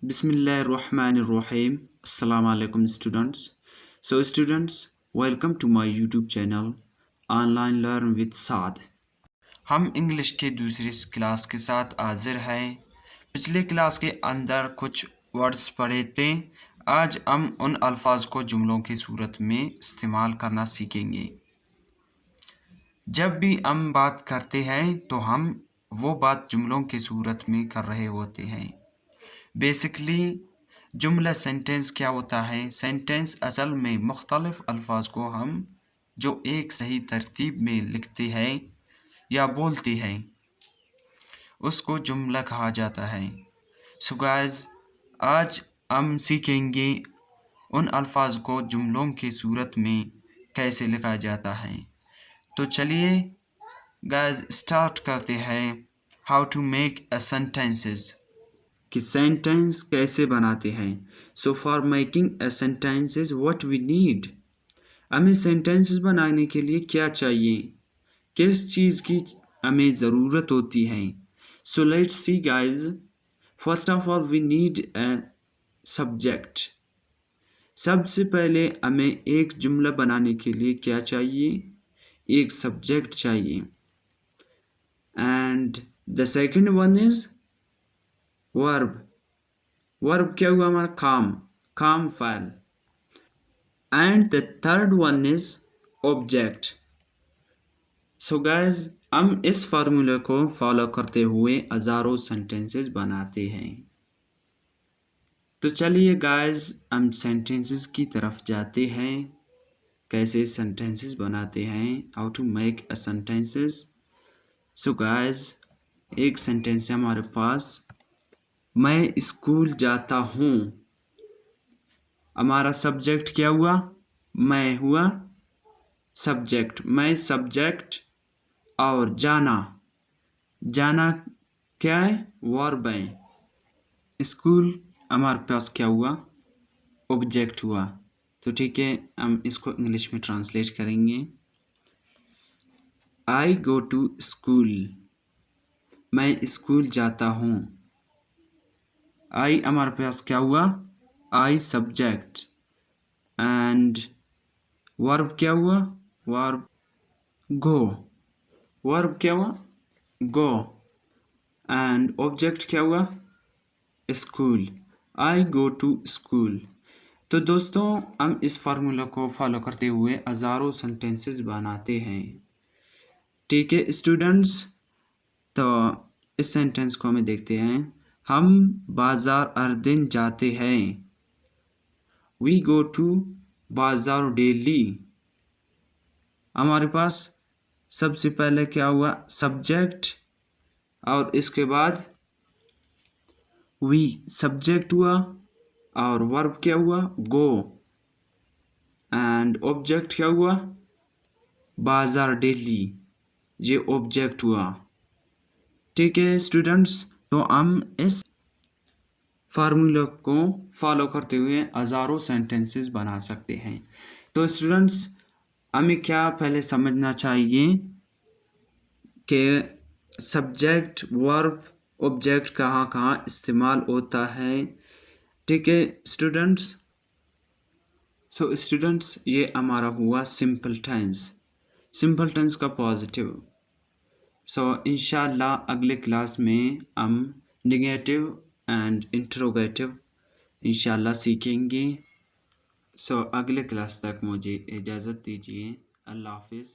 Bismillahirrahmanirrahim. Assalamu alaikum students. So students, welcome to my YouTube channel Online Learn with Saad. हम English के दूसरी class के साथ हाजिर हैं। पिछले क्लास के अंदर कुछ वर्ड्स पढ़े थे। आज हम उन अल्फाज को जुमलों की सूरत में इस्तेमाल करना सीखेंगे। जब भी हम बात करते हैं तो हम वो बात जुमलों की सूरत में कर रहे होते हैं। बेसिकली जुमला सेंटेंस क्या होता है? सेंटेंस असल में मुख्तलिफ अल्फाज को हम जो एक सही तरतीब में लिखते हैं या बोलते हैं उसको जुमला कहा जाता है। सो गाइस, आज हम सीखेंगे उन अल्फाज को जुमलों की सूरत में कैसे लिखा जाता है। तो चलिए गाइस स्टार्ट करते हैं। How to make a sentences, कि सेंटेंस कैसे बनाते हैं। So for making a sentences what we need, हमें सेंटेंसेस बनाने के लिए क्या चाहिए, किस चीज़ की हमें ज़रूरत होती है। So let's see guys, first of all we need a subject. सबसे पहले हमें एक जुमला बनाने के लिए क्या चाहिए? एक सब्जेक्ट चाहिए। And the second one is verb. Verb क्या हुआ? हमारा काम file. And the third one is object. So guys, हम इस फार्मूले को फॉलो करते हुए हजारों सेंटेंसेस बनाते हैं। तो चलिए गाइस, हम सेंटेंसेस की तरफ जाते हैं। कैसे सेंटेंसेस बनाते हैं, how to make a sentences. So guys, एक सेंटेंस है हमारे पास, मैं स्कूल जाता हूँ। हमारा सब्जेक्ट क्या हुआ? मैं हुआ सब्जेक्ट। मैं सब्जेक्ट और जाना क्या है? वर्ब है। स्कूल हमारे पास क्या हुआ? ऑब्जेक्ट हुआ। तो ठीक है, हम इसको इंग्लिश में ट्रांसलेट करेंगे। आई गो टू स्कूल, मैं स्कूल जाता हूँ। आई हमारे पास क्या हुआ? I subject. एंड वर्ब क्या हुआ? वर्ब गो। वर्ब क्या हुआ? गो। एंड ऑब्जेक्ट क्या हुआ? School. I go to school. तो दोस्तों, हम इस फार्मूला को फॉलो करते हुए हज़ारों सेंटेंसेस बनाते हैं। ठीक है स्टूडेंट्स, तो इस सेंटेंस को हमें देखते हैं। हम बाज़ार हर दिन जाते हैं। वी गो टू बाज़ार डेली। हमारे पास सबसे पहले क्या हुआ? सब्जेक्ट, और इसके बाद वी सब्जेक्ट हुआ, और वर्ब क्या हुआ? गो। एंड ऑब्जेक्ट क्या हुआ? बाज़ार डेली, ये ऑब्जेक्ट हुआ। ठीक है स्टूडेंट्स, तो हम इस फार्मूला को फॉलो करते हुए हज़ारों सेंटेंसेस बना सकते हैं। तो स्टूडेंट्स, हमें क्या पहले समझना चाहिए कि सब्जेक्ट, वर्ब, ऑब्जेक्ट कहाँ कहाँ इस्तेमाल होता है। ठीक है स्टूडेंट्स। सो स्टूडेंट्स, ये हमारा हुआ सिंपल टेंस, सिंपल टेंस का पॉजिटिव। सो इंशाल्लाह अगले क्लास में हम नेगेटिव एंड इंटरोगेटिव इंशाल्लाह सीखेंगे। सो अगले क्लास तक मुझे इजाज़त दीजिए। अल्लाह हाफिज़।